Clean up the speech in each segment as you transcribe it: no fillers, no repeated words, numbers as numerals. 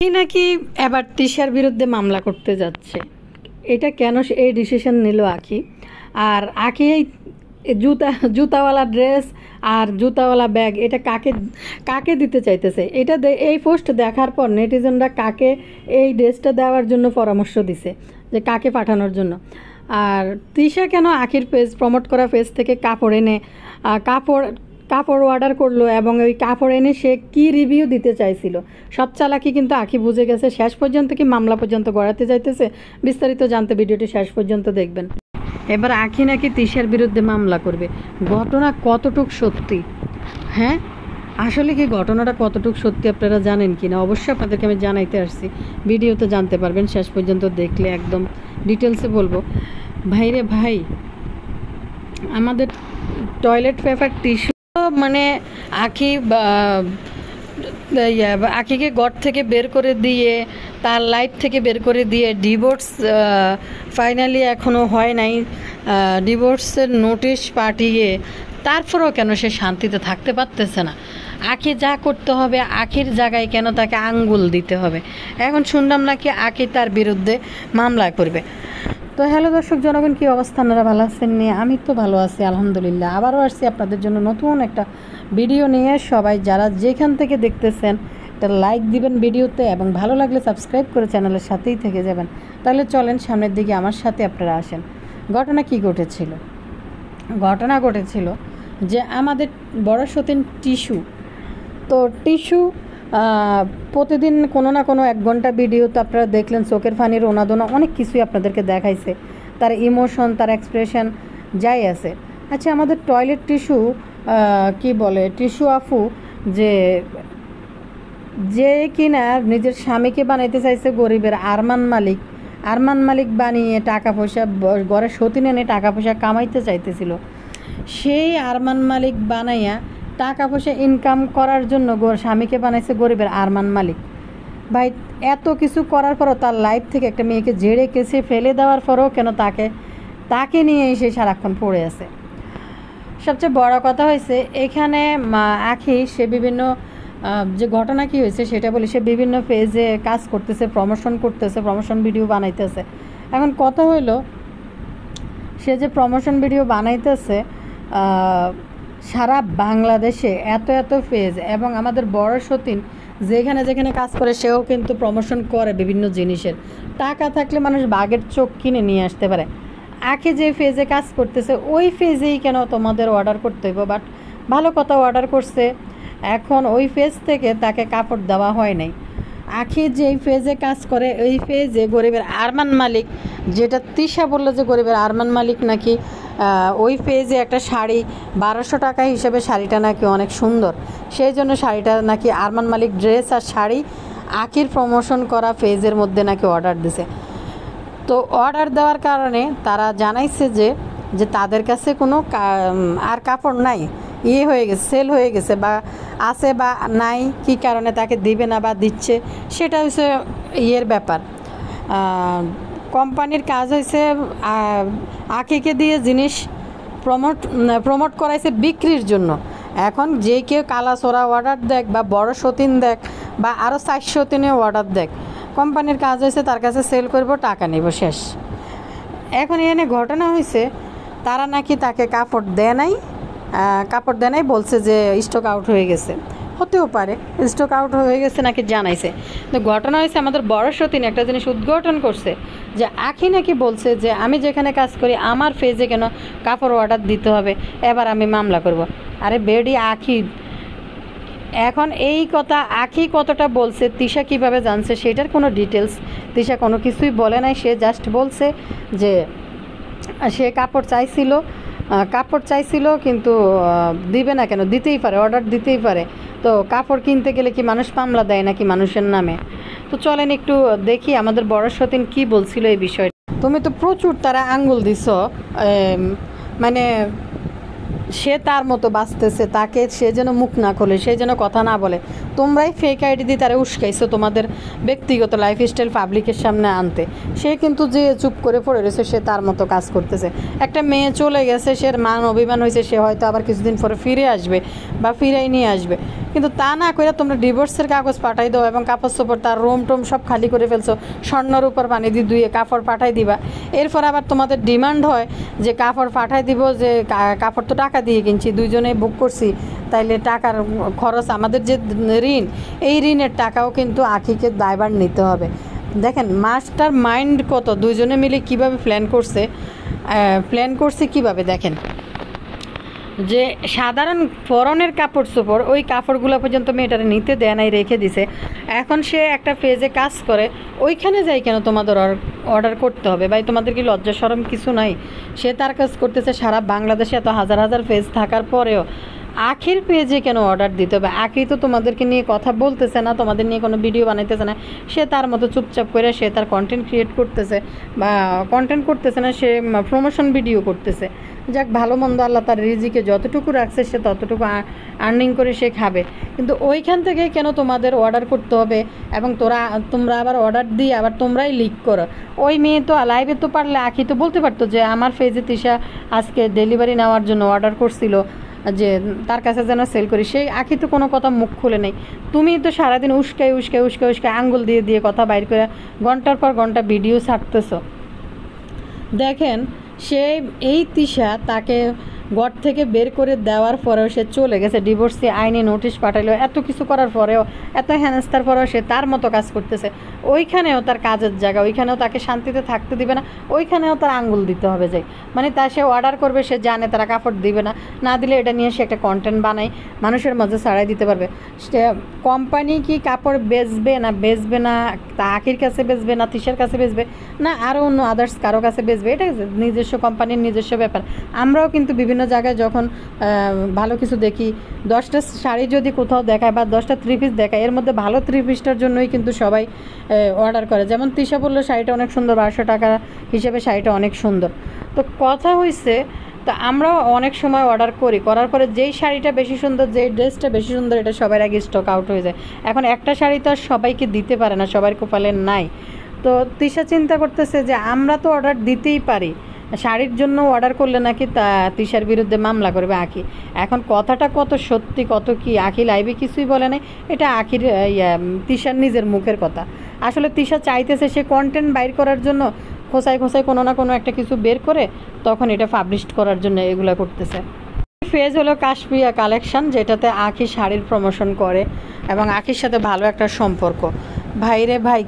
নাকি এবার তিশার বিরুদ্ধে মামলা করতে যাচ্ছে। এটা কেন এই ডিসিশন নিল আঁখি? আর আঁখি এই জুতাওয়ালা ড্রেস আর জুতাওয়ালা ব্যাগ এটা কাকে কাকে দিতে চাইতেছে? এটা এই পোস্ট দেখার পর নেটিজনরা কাকে এই ড্রেসটা দেওয়ার জন্য পরামর্শ দিছে, যে কাকে পাঠানোর জন্য। আর তিশা কেন আঁখির পেজ প্রমোট করা পেজ থেকে কাপড় এনে কাপড় অর্ডার করলো এবং ওই কাপড় এনে সে কী রিভিউ দিতে চাইছিল, সব চালাকি কিন্তু আঁখি বুঝে গেছে। শেষ পর্যন্ত কি মামলা পর্যন্ত গড়াতে যাইতেছে, বিস্তারিত জানতে ভিডিওটি শেষ পর্যন্ত দেখবেন। এবার আঁখি নাকি তিশার বিরুদ্ধে মামলা করবে। ঘটনা কতটুক সত্যি? হ্যাঁ, আসলে কি ঘটনাটা কতটুক সত্যি আপনারা জানেন কি না? অবশ্যই আপনাদেরকে আমি জানাইতে আসছি, ভিডিওতে জানতে পারবেন শেষ পর্যন্ত দেখলে, একদম ডিটেলসে বলবো। ভাইরে ভাই, আমাদের টয়লেট পেপার টিস্যু মানে আঁখিকে ঘর থেকে বের করে দিয়ে, তার লাইফ থেকে বের করে দিয়ে, ডিভোর্স ফাইনালি এখনও হয় নাই, ডিভোর্সের নোটিশ পাঠিয়ে তারপরেও কেন সে শান্তিতে থাকতে পারতেছে না? আঁখি যা করতে হবে, আঁখির জায়গায় কেন তাকে আঙ্গুল দিতে হবে? এখন শুনলাম নাকি আঁখি তার বিরুদ্ধে মামলা করবে। তো হ্যালো দর্শক জনগণ, কী অবস্থা? আপনারা ভালো আছেন? নিয়ে আমি তো ভালো আছি আলহামদুলিল্লাহ। আবারও আসছি আপনাদের জন্য নতুন একটা ভিডিও নিয়ে। সবাই যারা যেখান থেকে দেখতেছেন একটা লাইক দিবেন ভিডিওতে, এবং ভালো লাগলে সাবস্ক্রাইব করে চ্যানেলের সাথেই থেকে যাবেন। তাহলে চলেন সামনের দিকে আমার সাথে আপনারা আসেন। ঘটনা কি ঘটেছিল? ঘটনা ঘটেছিল যে আমাদের বড় সতীন টিস্যু, তো টিস্যু প্রতিদিন কোনো না কোনো 1 ঘন্টা ভিডিও তো আপনারা দেখলেন, চোখের ফানি, রোনাদোনা অনেক কিছুই আপনাদেরকে দেখাইছে, তার ইমোশন, তার এক্সপ্রেশন যাই আছে। আচ্ছা, আমাদের টয়লেট টিস্যু কি বলে, টিস্যু আফু যে কিনা নিজের স্বামীকে বানাইতে চাইছে গরিবের আরমান মালিক বানিয়ে টাকা পয়সা ঘরে সতীন এনে টাকা পয়সা কামাইতে চাইতেছিল, সেই আরমান মালিক বানাইয়া টাকা পয়সা ইনকাম করার জন্য স্বামীকে বানাইছে গরিবের আরমান মালিক। ভাই, এত কিছু করার পরও তার লাইফ থেকে একটা মেয়েকে ঝেড়ে কেসে ফেলে দেওয়ার পরও কেন তাকে নিয়ে এসে সারাক্ষণ পড়ে আছে? সবচেয়ে বড় কথা হয়েছে এখানে আঁখি সে বিভিন্ন যে ঘটনা কী হয়েছে সেটা বলি, সে বিভিন্ন পেজে কাজ করতেছে, প্রমোশন ভিডিও বানাইতেছে। এখন কথা হইল, সে যে প্রমোশন ভিডিও বানাইতেছে সারা বাংলাদেশে এত পেজ, এবং আমাদের বড় সতীন যেখানে কাজ করে সেও কিন্তু প্রমোশন করে বিভিন্ন জিনিসের। টাকা থাকলে মানুষ বাঘের চোখ কিনে নিয়ে আসতে পারে। আঁখি যে ফেজে কাজ করতেছে ওই ফেজেই কেন তোমাদের অর্ডার করতে হইব? বাট ভালো কথা, অর্ডার করছে, এখন ওই ফেজ থেকে তাকে কাপড় দেওয়া হয় নাই। আঁখি যেই ফেজে কাজ করে ওই ফেজে গরিবের আরমান মালিক, যেটা তিশা বললো যে গরিবের আরমান মালিক নাকি ওই পেজে একটা শাড়ি 1200 টাকা হিসেবে শাড়িটা নাকি অনেক সুন্দর, সেই জন্য শাড়িটা নাকি আরমান মালিক ড্রেস আর শাড়ি আঁখির প্রমোশন করা পেজের মধ্যে নাকি অর্ডার দিছে। তো অর্ডার দেওয়ার কারণে তারা জানাইছে যে তাদের কাছে কোনো আর কাপড় নাই, হয়ে গেছে, সেল হয়ে গেছে, বা আছে বা নাই, কি কারণে তাকে দিবে না বা দিচ্ছে সেটা হচ্ছে ব্যাপার। কোম্পানির কাজ হয়েছে আঁখিকে দিয়ে জিনিস প্রমোট করাইছে বিক্রির জন্য। এখন যে কেউ কালাচোরা অর্ডার দেখ বা বড় সতীন দেখ বা আরও 4 সতীনেও অর্ডার দেখ, কোম্পানির কাজ হয়েছে তার কাছে সেল করব, টাকা নেব, শেষ। এখন এনে ঘটনা হয়েছে তারা নাকি তাকে কাপড় দেয় নাই, বলছে যে স্টক আউট হয়ে গেছে। হতেও পারে স্টক আউট হয়ে গেছে নাকি জানাইছে। তো ঘটনা হয়েছে আমাদের বড় সতীন একটা জিনিস উদ্ঘাটন করছে যে আঁখি নাকি বলছে যে আমি যেখানে কাজ করি আমার ফেজে কেন কাপড় অর্ডার দিতে হবে, এবার আমি মামলা করব। আরে বেডি আঁখি, এখন এই কথা আঁখি কতটা বলছে, তিশা কিভাবে জানছে সেটার কোনো ডিটেলস তিশা কোনো কিছুই বলে নাই। সে জাস্ট বলছে যে সে কাপড় চাইছিল কিন্তু দিবে না কেন, দিতেই পারে, অর্ডার দিতেই পারে। তো কাপড় কিনতে গেলে কি মানুষ মামলা দেয় নাকি মানুষের নামে? তো চলেন একটু দেখি আমাদের বড় সতীন কী বলছিল এই বিষয়টা। তুমি তো প্রচুর তারা আঙ্গুল দিছ, মানে সে তার মতো বাঁচতেছে, তাকে সে যেন মুখ না খোলে, সে যেন কথা না বলে। তোমরাই ফেক আইডি দিয়ে তারা উস্কাইছো তোমাদের ব্যক্তিগত লাইফস্টাইল পাবলিকের সামনে আনতে। সে কিন্তু যে চুপ করে পড়ে রয়েছে, সে তার মতো কাজ করতেছে। একটা মেয়ে চলে গেছে, সে মান অভিমান হয়েছে, সে হয়তো আবার কিছুদিন পরে ফিরে আসবে বা ফিরাই নিয়ে আসবে, কিন্তু তা না করে তোমরা ডিভোর্সের কাগজ পাঠাই দাও এবং কাপড় চোপড় তার রোম টোম সব খালি করে ফেলছো, স্বর্ণর উপর পানি দিয়ে ধুয়ে কাপড় পাঠাই দিবা। এরপর আবার তোমাদের ডিমান্ড হয় যে কাপড় পাঠাই দিব, যে কাপড় তো টাকা দিয়ে কিনছি, দুইজনে বুক করছি, তাইলে টাকার খরচ, আমাদের যে ঋণ, এই ঋণের টাকাও কিন্তু আখিকে দায়ভার নিতে হবে। দেখেন মাস্টার মাইন্ড কত, দুইজনে মিলে কিভাবে প্ল্যান করছে কিভাবে দেখেন, যে সাধারণ পরনের কাপড় চোপড়, ওই কাপড়গুলো পর্যন্ত মেয়েটারে নিতে দেয় নাই, রেখে দিছে। এখন সে একটা পেজে কাজ করে, ওইখানে যাই কেন তোমাদের অর্ডার করতে হবে? ভাই তোমাদের কি লজ্জা শরম কিছু নাই? সে তার কাজ করতেছে সারা বাংলাদেশে এত হাজার হাজার পেজ থাকার পরেও আখির পেজে কেন অর্ডার দিতে হবে? আখি তো তোমাদেরকে নিয়ে কথা বলতেছে না, তোমাদের নিয়ে কোনো ভিডিও বানাইতেছে না, সে তার মতো চুপচাপ করে সে তার কন্টেন্ট ক্রিয়েট করতেছে, বা কন্টেন্ট করতেছে না, সে প্রমোশন ভিডিও করতেছে। যাক, ভালো মন্দ আল্লাহ তার রিজিকে যতটুকু রাখছে সে ততটুকু আর্নিং করে সে খাবে, কিন্তু ওইখান থেকে কেন তোমাদের অর্ডার করতে হবে? এবং তোমরা আবার অর্ডার দিয়ে আবার তোমরাই লিক করো। ওই মেয়ে তো লাইভে তো পারলে আখি তো বলতে পারতো যে আমার পেজে তিশা আজকে ডেলিভারি নেওয়ার জন্য অর্ডার করছিল, যে তার কাছে যেন সেল করি। সেই আখি তো কোনো কথা মুখ খুলে নেই। তুমি তো সারাদিন উস্কাই আঙ্গুল দিয়ে দিয়ে কথা বাইর করে ঘন্টার পর ঘন্টা ভিডিও ছাড়তেছো। দেখেন, সে এই তিশা তাকে ঘর থেকে বের করে দেওয়ার পরেও সে চলে গেছে, ডিভোর্সে আইনি নোটিশ পাঠাইলো, এত কিছু করার পরেও, এত হেনস্থার পরেও সে তার মতো কাজ করতেছে। ওইখানেও তার কাজের জায়গা, ওইখানেও তাকে শান্তিতে থাকতে দিবে না, ওইখানেও তার আঙ্গুল দিতে হবে। যাই মানে তা সে অর্ডার করবে, সে জানে তারা কাপড় দিবে না, না দিলে এটা নিয়ে সে একটা কন্টেন্ট বানায় মানুষের মাঝে ছাড়াই দিতে পারবে। সে কোম্পানি কি কাপড় বেচবে না, তা আখির কাছে বেচবে না, তিশার কাছে বেচবে না, আরও অন্য আদার্স কারো কাছে বেচবে, এটা নিজস্ব কোম্পানির নিজস্ব ব্যাপার। আমরাও কিন্তু বিভিন্ন জায়গায় যখন ভালো কিছু দেখি, 10টা শাড়ি যদি কোথাও দেখায় বা 10টা থ্রি পিস দেখায়, এর মধ্যে ভালো থ্রি পিসটার জন্যই কিন্তু সবাই অর্ডার করে। যেমন তিশা বললো শাড়িটা অনেক সুন্দর, 1200 টাকা হিসেবে শাড়িটা অনেক সুন্দর। তো কথা হয়েছে, তো আমরাও অনেক সময় অর্ডার করার পরে যেই শাড়িটা বেশি সুন্দর, যেই ড্রেসটা বেশি সুন্দর, এটা সবার আগে স্টক আউট হয়ে যায়। এখন একটা শাড়ি তো আর সবাইকে দিতে পারে না, সবার কপালে নাই। তো তিশা চিন্তা করতেছে যে আমরা তো অর্ডার দিতেই পারি, শাড়ির জন্য অর্ডার করলে নাকি তিশার বিরুদ্ধে মামলা করবে আখি। এখন কথাটা কত সত্যি কত কি, আখি লাইভে কিছুই বলে নাই, এটা আখির তিশার নিজের মুখের কথা। আসলে তিশা চাইতেছে সে কন্টেন্ট বাইর করার জন্য, খোঁচায় কোনো না কোনো একটা কিছু বের করে তখন এটা পাবলিশ করার জন্য এগুলো করতেছে। ফেজ হলো কাশপিয়া কালেকশন, যেটাতে আখি শাড়ির প্রমোশন করে এবং আখির সাথে ভালো একটা সম্পর্ক। ভাইরে ভাই,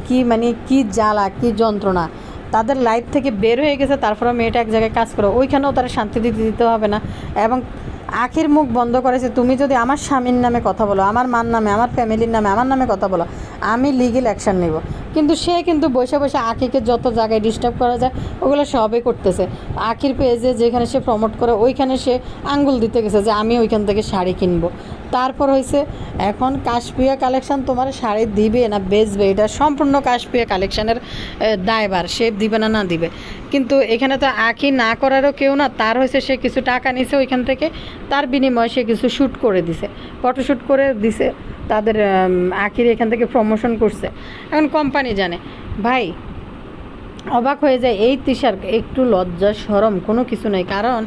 কি জ্বালা, কি যন্ত্রণা। তাদের লাইফ থেকে বের হয়ে গেছে, তারপরে মেয়েটা এক জায়গায় কাজ করো, ওইখানেও তারা শান্তি দিতে হবে না। এবং আখির মুখ বন্ধ করেছে, তুমি যদি আমার স্বামীর নামে কথা বলো, আমার মার নামে, আমার ফ্যামিলির নামে, আমার নামে কথা বলো, আমি লিগেল অ্যাকশান নেব। কিন্তু সে কিন্তু বসে আখিকে যত জায়গায় ডিস্টার্ব করা যায় ওগুলো সবই করতেছে। আখির পেজে যেখানে সে প্রমোট করে ওইখানে সে আঙ্গুল দিতে গেছে যে আমি ওইখান থেকে শাড়ি কিনবো। তারপর হয়েছে এখন কাশপিয়া কালেকশন তোমার শাড়ি দিবে না বেচবে, এটা সম্পূর্ণ কাশপিয়া কালেকশানের দায়ভার, সে দিবে না দিবে। কিন্তু এখানে তো আখি না করারও কেউ না, তার হয়েছে সে কিছু টাকা নিছে ওইখান থেকে, তার বিনিময়ে সে কিছু শ্যুট করে দিছে, ফটোশ্যুট করে দিছে, তাদের আখির এখান থেকে প্রমোশন করছে। এখন কোম্পানি জানে। ভাই অবাক হয়ে যায়, এই তিশার একটু লজ্জা শরম কোনো কিছু নেই। কারণ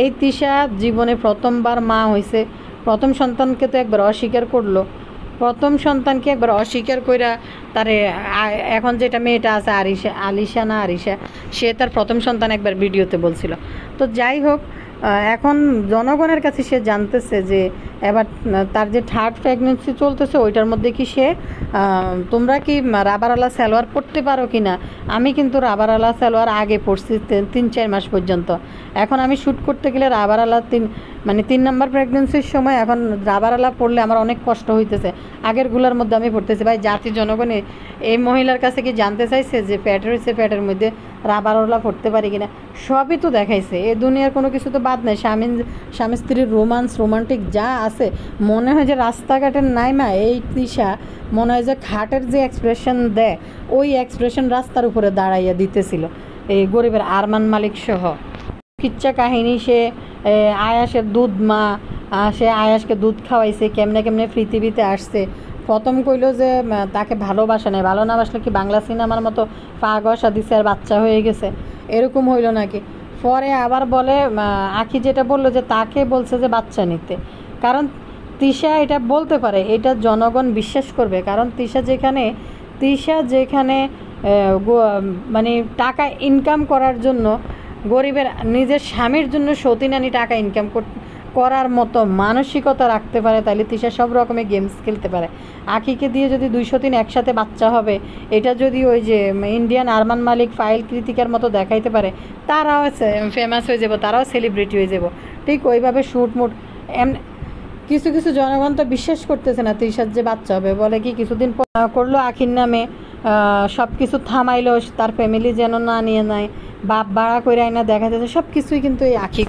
এই তিশা জীবনে প্রথমবার মা হয়েছে, প্রথম সন্তানকে তো একবার অস্বীকার করলো, প্রথম সন্তানকে একবার অস্বীকার কইরা তারে এখন যেটা মেয়েটা আছে আরিশা, সে তার প্রথম সন্তান একবার ভিডিওতে বলছিল। তো যাই হোক, এখন জনগণের কাছে সে জানতেছে যে এবার তার যে থার্ড প্রেগনেন্সি চলতেছে ওইটার মধ্যে কি সে তোমরা কি রাবারওয়ালা সালোয়ার পরতে পারো কি না। আমি কিন্তু রাবারওয়ালা সালোয়ার আগে পরছি 3-4 মাস পর্যন্ত। এখন আমি শ্যুট করতে গেলে রাবারওয়ালা 3 নম্বর প্রেগনেন্সির সময় এখন রাবারওয়ালা পরলে আমার অনেক কষ্ট হইতেছে, আগেরগুলোর মধ্যে আমি পড়তেছি। ভাই জাতি জনগণে এই মহিলার কাছে কি জানতে চাইছে যে প্যাট হয়েছে, প্যাটের মধ্যে রাবারওয়ালা পড়তে পারি কিনা? সবই তো দেখাইছে, এ দুনিয়ার কোনো কিছু তো বাদ নেই। স্বামী স্ত্রীর রোমান্টিক যা আছে, মনে হয় যে রাস্তাঘাটের নাইমা এই তিশা মনে হয় যে খাটের যে এক্সপ্রেশন দেয় ওই এক্সপ্রেশন রাস্তার উপরে দাঁড়াইয়া দিতেছিল এই গরিবের আরমান মালিক সহ। কিচ্ছা কাহিনী, সে আয়াসের দুধ মা, সে আয়াসকে দুধ খাওয়াইছে, কেমনে কেমনে পৃথিবীতে আসছে। প্রথম কইলো যে তাকে ভালোবাসা নেই, ভালো না বাসলে কি বাংলা সিনেমার মতো পা ঘষা দিছে আর বাচ্চা হয়ে গেছে, এরকম হইলো নাকি। পরে আবার বলে আখি যেটা বললো যে তাকে বলছে যে বাচ্চা নিতে, কারণ তিশা এটা বলতে পারে, এটা জনগণ বিশ্বাস করবে। কারণ তিশা যেখানে মানে টাকা ইনকাম করার জন্য গরিবের নিজের স্বামীর জন্য সতীনানি টাকা ইনকাম করার মতো মানসিকতা রাখতে পারে, তাহলে তিশা সব রকমের গেমস খেলতে পারে। আখিকে দিয়ে যদি 203 একসাথে বাচ্চা হবে, এটা যদি ওই যে ইন্ডিয়ান আরমান মালিক ফাইল কৃতিকার মতো দেখাইতে পারে, তারাও ফেমাস হয়ে যাব, তারাও সেলিব্রিটি হয়ে যাব। ঠিক ওইভাবে শুটমুট কিছু কিছু জনগণ তো বিশ্বাস করতেছে না তিশার যে বাচ্চা হবে। বলে কি কিছুদিন করলো আখির নামে সব কিছু থামাইলো, তার ফ্যামিলি যেন না নিয়ে নেয়, বাপ ভাড়া করে আইনা দেখা যাচ্ছে, সব কিছুই কিন্তু এই আখি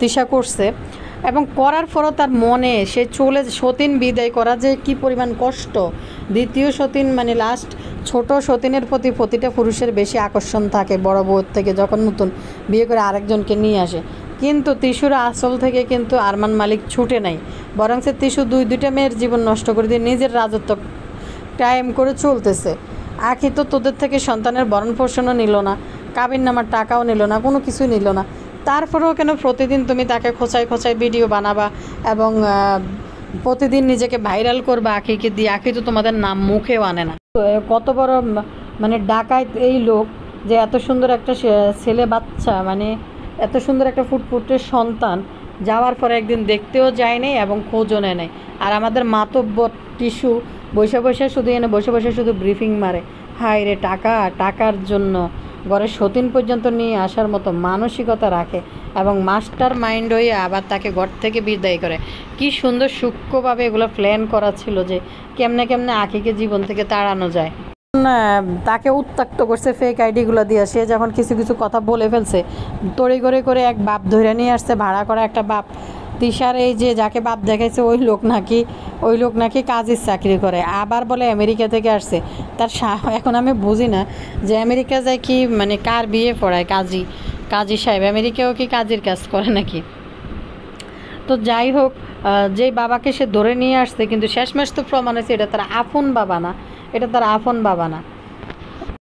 তিশা করছে। এবং করার পরও তার মনে সে সতীন বিদায় করা যে কি পরিমাণ কষ্ট। দ্বিতীয় সতীন মানে লাস্ট ছোট সতীনের প্রতি প্রতিটা পুরুষের বেশি আকর্ষণ থাকে বড় বউর থেকে, যখন নতুন বিয়ে করে আরেকজনকে নিয়ে আসে। কিন্তু তিশুর আসল থেকে কিন্তু আরমান মালিক ছুটে নাই, বরং সে তিশু দুইটা মেয়ের জীবন নষ্ট করে দিয়ে নিজের রাজত্ব টাইম করে চলতেছে। আখি তো তোদের থেকে সন্তানের ভরণ পোষণও নিল না, কাবিন নামার টাকাও নিল না, কোনো কিছুই নিল না। তারপরেও কেন প্রতিদিন তুমি তাকে খোঁচাই খোঁচাই ভিডিও বানাবা এবং প্রতিদিন নিজেকে ভাইরাল করবা আখিকে দিয়ে? আখি তো তোমাদের নাম মুখেও আনে না। কত বড় মানে ডাকাত এই লোক, যে এত সুন্দর একটা ছেলে বাচ্চা, মানে এত সুন্দর একটা ফুটফুটের সন্তান যাওয়ার পরে একদিন দেখতেও যায় নাই এবং খোঁজও নেয় নাই। আর আমাদের মাতব্বর টিস্যু বসে বসে শুধু ব্রিফিং মারে। হায় রে, টাকার জন্য ঘরে সতীন পর্যন্ত নিয়ে আসার মতো মানসিকতা রাখে এবং মাস্টার মাইন্ড হয়ে আবার তাকে ঘর থেকে বিদায় করে। কি সুন্দর সূক্ষ্মভাবে এগুলো প্ল্যান করা ছিল যে কেমনে কেমনে আখিকে জীবন থেকে তাড়ানো যায়। তাকে উত্ত্যক্ত করছে ফেক আইডিগুলো দিয়ে। সে যখন কিছু কিছু কথা বলে ফেলছে, তড়িঘড়ি করে এক বাপ ধরে নিয়ে আসছে, ভাড়া করা একটা বাপ। তিশার এই যে যাকে বাপ দেখাইছে ওই লোক নাকি কাজের চাকরি করে, আবার বলে আমেরিকা থেকে আসছে। তার এখন আমি বুঝি না যে আমেরিকা যায় কি মানে কার বিয়ে পড়ায়, কাজী সাহেব আমেরিকাও কি কাজের কাজ করে নাকি? তো যাই হোক, যেই বাবাকে সে ধরে নিয়ে আসছে, কিন্তু শেষমেশ তো প্রমাণ হয়েছে এটা তার আপন বাবা না,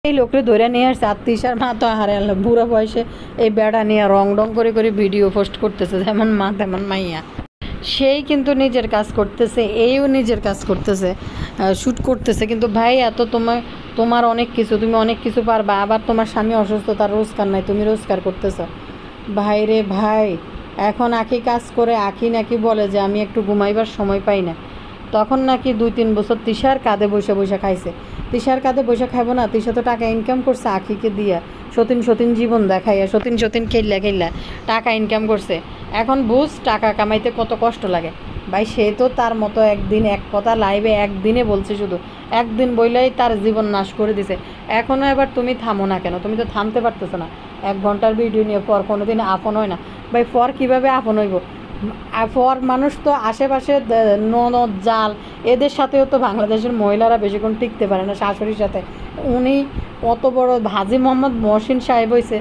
এই লোকরে ধরে নিয়ে আসছে। আর তিশার মা তো হারে আল্লাহ, বুড়ো বয়সে এই বেড়া নিয়ে রং করে ভিডিও পোস্ট করতেছে, যেমন মা তেমন মাইয়া। সেই কিন্তু নিজের কাজ করতেছে, এইও নিজের কাজ করতেছে, শ্যুট করতেছে। কিন্তু ভাই এত তোমার অনেক কিছু, তুমি অনেক কিছু পারবা, আবার তোমার স্বামী অসুস্থ, তার রোজগার নাই, তুমি রোজগার করতেছ। ভাই রে ভাই, এখন আখি কাজ করে, আখি নাকি বলে যে আমি একটু ঘুমাইবার সময় পাই না। তখন নাকি 2-3 বছর তিশার কাঁধে বসে খাইছে। তিশার কাঁধে বসে খাইবো না? তিশা তো টাকা ইনকাম করছে আখিকে দিয়া, সতীন জীবন দেখাইয়া, সতীন খেললা টাকা ইনকাম করছে। এখন বুঝ টাকা কামাইতে কত কষ্ট লাগে। ভাই সে তো তার মতো একদিন এক কথা লাইভে একদিনে বলছে, শুধু একদিন বইলেই তার জীবন নাশ করে দিছে। এখনও এবার তুমি থামো না কেন? তুমি তো থামতে পারতেছো না। 1 ঘন্টার ভিডিও নিয়ে পর কোনোদিন আপন হয় না। ভাই পর কীভাবে আপন হইব? পর মানুষ তো আশেপাশে ননদ জাল, এদের সাথেও তো বাংলাদেশের মহিলারা বেশিক্ষণ টিকতে পারে না শাশুড়ির সাথে। উনি কত বড় হাজী মোহাম্মদ মহসিন সাহেব হয়েছে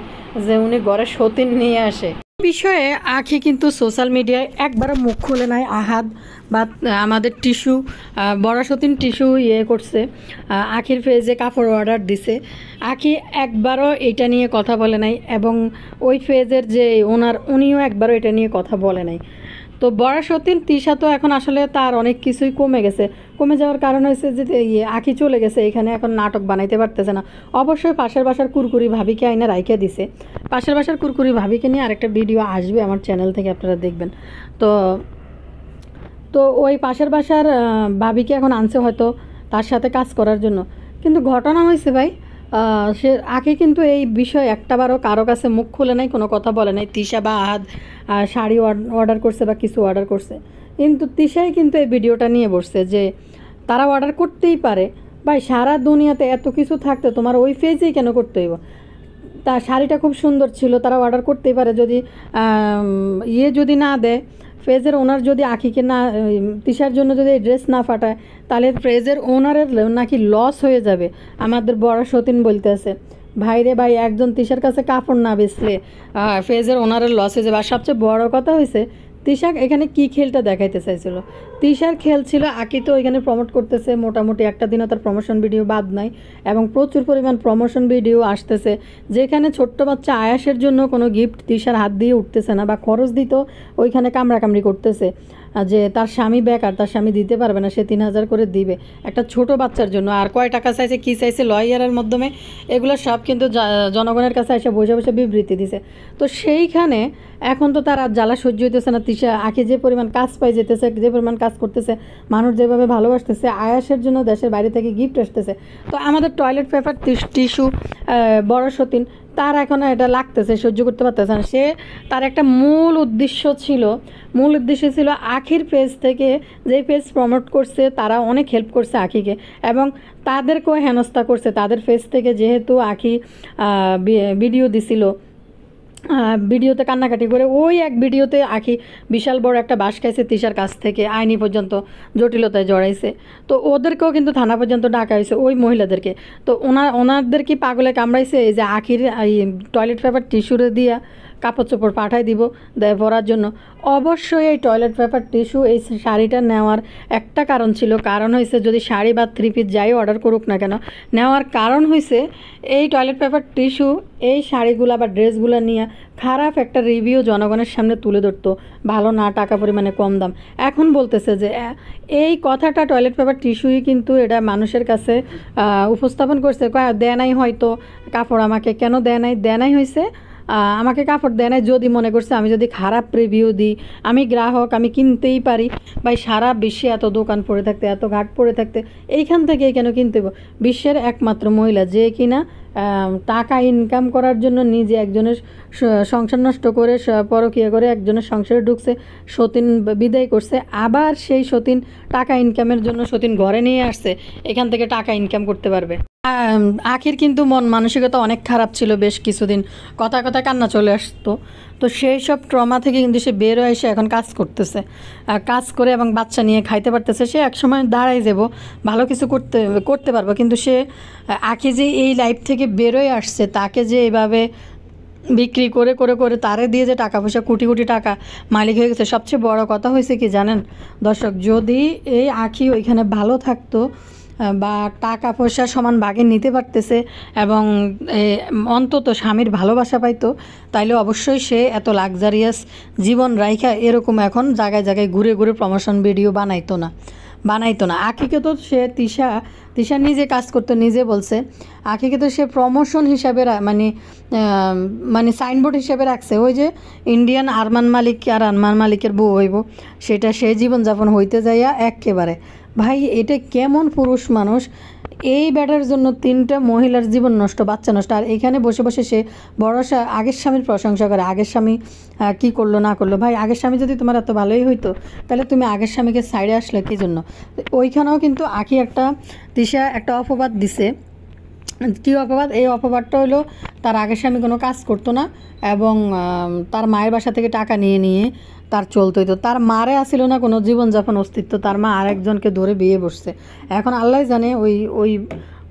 যে উনি ঘরে সতীন নিয়ে আসে। বিষয়ে আখি কিন্তু সোশ্যাল মিডিয়ায় একবারও মুখ খুলে নাই। আহাদ বা আমাদের টিস্যু বড় সতীন টিস্যু করছে, আখির পেজে কাপড় অর্ডার দিছে। আখি একবারও এটা নিয়ে কথা বলে নাই এবং ওই পেজের যে উনিও একবারও এটা নিয়ে কথা বলে নাই। তো বড় সতীন তিশা তো এখন আসলে তার অনেক কিছুই কমে যাওয়ার কারণ হয়েছে যে আখি চলে গেছে এখানে, এখন নাটক বানাইতে পারতেছে না। অবশ্যই পাশের বাসার কুরকুরি ভাবিকে আইনে রাইখে দিছে। পাশের বাসার কুরকুরি ভাবিকে নিয়ে আরেকটা ভিডিও আসবে আমার চ্যানেল থেকে, আপনারা দেখবেন। তো ওই পাশের বাসার ভাবিকে এখন আনছে হয়তো তার সাথে কাজ করার জন্য। কিন্তু ঘটনা হয়েছে ভাই, সে আগে কিন্তু এই বিষয়ে একটাবারও কারো কাছে মুখ খুলে নাই, কোনো কথা বলে নাই। তিশা বা আহাদ শাড়ি অর্ডার করছে বা কিছু অর্ডার করছে, কিন্তু তিশাই কিন্তু এই ভিডিওটা নিয়ে বসছে যে তারা অর্ডার করতেই পারে। ভাই সারা দুনিয়াতে এত কিছু থাকতে তোমার ওই পেজেই কেন করতে হইব? তা শাড়িটা খুব সুন্দর ছিল, তারা অর্ডার করতেই পারে। যদি যদি না দেয়, পেজের ওনার যদি আখিকে না, তিশার জন্য যদি ড্রেস না ফাটায়, তাহলে পেজের ওনারের নাকি লস হয়ে যাবে। আমাদের বড় সতীন বলতেছে ভাইরে ভাই, একজন তিশার কাছে কাপড় না বেচলে ফেজের ওনারের লস হয়ে যাবে। আর সবচেয়ে বড় কথা হয়েছে, তিশা এখানে কি খেলটা দেখাইতে চাইছিল। তিশার খেল ছিল আকি তো এখানে প্রমোট করতেছে, মোটামুটি একটা দিনও তার প্রমোশন ভিডিও বাদ নাই এবং প্রচুর পরিমাণ প্রমোশন ভিডিও আসতেছে, যেখানে ছোট্ট বাচ্চা আয়াসের জন্য কোনো গিফট তিশার হাত দিয়ে উঠতেছে না বা খরচ দিত ওইখানে কামড়াকামড়ি করতেছে যে তার স্বামী বেকার, তার স্বামী দিতে পারবে না, সে 3,000 করে দিবে একটা ছোট বাচ্চার জন্য। আর কয় টাকা চাইছে, কী চাইছে লয়ারের মাধ্যমে, এগুলো সব কিন্তু জনগণের কাছে এসে বসে বসে বিবৃতি দিছে। তো সেইখানে এখন তো তার আর জ্বালা সহ্য হইতেছে না। তিশা আঁকি যে পরিমাণ কাজ পাই যেতেছে, যে পরিমাণ কাজ করতেছে, মানুষ যেভাবে ভালোবাসতেছে, আয়াসের জন্য দেশের বাইরে থেকে গিফট আসতেছে। তো আমাদের টয়লেট পেপার, টিস্যু, বড় সতীন, তার এখন এটা লাগতেছে, সহ্য করতে পারতেছে না। সে তার একটা মূল উদ্দেশ্য ছিল আখির পেজ থেকে, যেই পেজ প্রমোট করছে তারা অনেক হেল্প করছে আখিকে এবং তাদেরকেও হেনস্থা করছে। তাদের পেজ থেকে যেহেতু আখি ভিডিও দিছিল, ভিডিওতে কান্নাকাটি করে, ওই এক ভিডিওতে আখি বিশাল বড় একটা বাঁশ খাইছে তিশার কাছ থেকে, আইনি পর্যন্ত জটিলতায় জড়াইছে। তো ওদেরকেও কিন্তু থানা পর্যন্ত ডাকা হয়েছে, ওই মহিলাদেরকে। তো ওনাদের কি পাগলে কামড়াইছে এই যে আখির এই টয়লেট পেপার টিস্যুরে দিয়া কাপড় চোপড় পাঠাই দিব দেয় পরার জন্য। অবশ্যই এই টয়লেট পেপার টিস্যু, এই শাড়িটা নেওয়ার একটা কারণ ছিল, কারণ হয়েছে যদি শাড়ি বা 3 পিস যাই অর্ডার করুক না কেন, নেওয়ার কারণ হয়েছে এই টয়লেট পেপার টিস্যু এই শাড়িগুলা বা ড্রেসগুলো নিয়ে খারাপ একটা রিভিউ জনগণের সামনে তুলে ধরতো, ভালো না, টাকা পরিমাণে কম দাম। এখন বলতেছে যে এই কথাটা টয়লেট পেপার টিস্যুই কিন্তু এটা মানুষের কাছে উপস্থাপন করছে, দেয় নাই হয়তো কাপড়, আমাকে কেন দেয় নাই হয়েছে আমাকে কাপড় দেয় নাই যদি মনে করছে আমি যদি খারাপ রিভিউ দিই, আমি গ্রাহক, আমি কিনতেই পারি। ভাই সারা বিশ্বে এত দোকান পড়ে থাকতে, এত ঘাট পড়ে থাকতে, এইখান থেকেই কেন কিনতে হবে? বিশ্বের একমাত্র মহিলা যে কিনা টাকা ইনকাম করার জন্য নিজে একজনের সংসার নষ্ট করে, পরকীয়া করে একজনের সংসারে ঢুকছে, সতীন বিদায় করছে, আবার সেই সতীন টাকা ইনকামের জন্য সতীন ঘরে নিয়ে আসছে, এখান থেকে টাকা ইনকাম করতে পারবে। আখির কিন্তু মন মানসিকতা অনেক খারাপ ছিল বেশ কিছুদিন, কথা কান্না চলে আসতো। তো সেই সব ট্রমা থেকে কিন্তু সে বের হয়ে এসে এখন কাজ করতেছে, কাজ করে এবং বাচ্চা নিয়ে খাইতে পারতেছে। সে একসময় দাঁড়াই যাব, ভালো কিছু করতে পারবো, কিন্তু সে আখি যে এই লাইফ থেকে বেরোয় আসছে, তাকে যে এইভাবে বিক্রি করে করে করে তারে দিয়ে যে টাকা পয়সা কোটি কোটি টাকা মালিক হয়ে গেছে। সবচেয়ে বড় কথা হয়েছে কি জানেন দর্শক, যদি এই আখি ওইখানে ভালো থাকতো বা টাকা পয়সা সমান ভাগে নিতে পারতেছে এবং অন্তত স্বামীর ভালোবাসা পাইতো, তাইলে অবশ্যই সে এত লাক্সারিয়াস জীবন রাইখা এরকম এখন জায়গায় জায়গায় ঘুরে ঘুরে প্রমোশন ভিডিও বানাইতো না। আখিকে তো সে তিশা নিজে কাজ করতো, নিজে বলছে আখিকে তো সে প্রমোশন হিসাবে মানে সাইনবোর্ড হিসাবে রাখছে, ওই যে ইন্ডিয়ান আরমান মালিক আর আরমান মালিকের বউ হইব, সেটা সে জীবনযাপন হইতে যাইয়া একেবারে। ভাই এটা কেমন পুরুষ মানুষ, এই ব্যাটার জন্য 3টা মহিলার জীবন নষ্ট, বাচ্চা নষ্ট, আর এখানে বসে বসে সে আগের স্বামীর প্রশংসা করে, আগের স্বামী কী করলো না করলো। ভাই আগের স্বামী যদি তোমার এত ভালোই হইতো তাহলে তুমি আগের স্বামীকে সাইডে আসলে কী জন্য? ওইখানেও কিন্তু আখি তিশা একটা অপবাদ দিছে। কী অপবাদ? এই অপবাদটা হলো তার আগের স্বামী কোনো কাজ করতো না এবং তার মায়ের বাসা থেকে টাকা নিয়ে তার চলতে হইতো। তার মারে আসিল না কোনো জীবনযাপন অস্তিত্ব, তার মা আরেকজনকে ধরে বিয়ে বসছে। এখন আল্লাহ জানে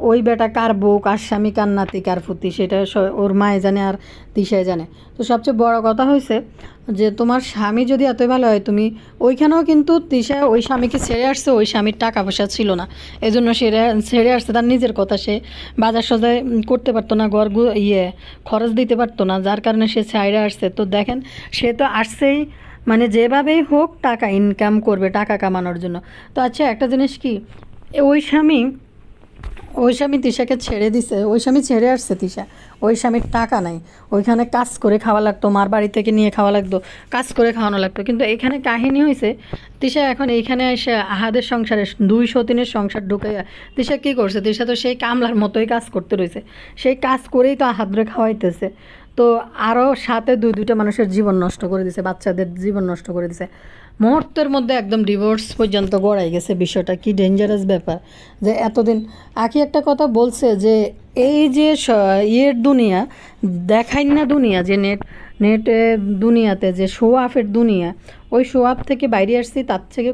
ওই বেটা কার বউ, কার স্বামী, কার নাতি, কার ফুতি, সেটা ওর মায়ে জানে আর তিশায় জানে। তো সবচেয়ে বড় কথা হয়েছে যে তোমার স্বামী যদি এতই ভালো হয়, তুমি ওইখানেও কিন্তু তিশা ওই স্বামীকে ছেড়ে আসছে, ওই স্বামীর টাকা পয়সা ছিল না, এজন্য ছেড়ে আসছে। তার নিজের কথা, সে বাজার সজায় করতে পারতো না, খরচ দিতে পারতো না, যার কারণে সে ছেড়ে আসছে। তো দেখেন, সে তো আসছেই মানে যেভাবেই হোক টাকা ইনকাম করবে, টাকা কামানোর জন্য। তো আচ্ছা একটা জিনিস কি, ওই স্বামী তিশাকে ছেড়ে দিছে, ওই স্বামী ছেড়ে আসছে তিশা, ওই স্বামীর টাকা নাই, ওইখানে কাজ করে খাওয়া লাগতো, মার বাড়ি থেকে নিয়ে খাওয়া লাগতো, কাজ করে খাওয়ানো লাগতো। কিন্তু এখানে কাহিনী হয়েছে, তিশা এখন এইখানে এসে আহাদের সংসারে 2 সতীনের সংসার ঢুকাইয়া তিশা কী করছে? তিশা তো সেই কামলার মতোই কাজ করতে রয়েছে, সেই কাজ করেই তো আহাদরে খাওয়াইতেছে। তো আরও সাথে 2টা মানুষের জীবন নষ্ট করে দিছে, বাচ্চাদের জীবন নষ্ট করে দিছে, মুহূর্তের মধ্যে একদম ডিভোর্স পর্যন্ত গড়াই গেছে। বিষয়টা কি ডেঞ্জারাস ব্যাপার যে এতদিন আখি একটা কথা বলছে যে এই যে দুনিয়া দেখাই না, দুনিয়া যে নেট দুনিয়াতে যে শো অফের দুনিয়া, ওই শো অফ থেকে বাইরে আসছি, তার থেকে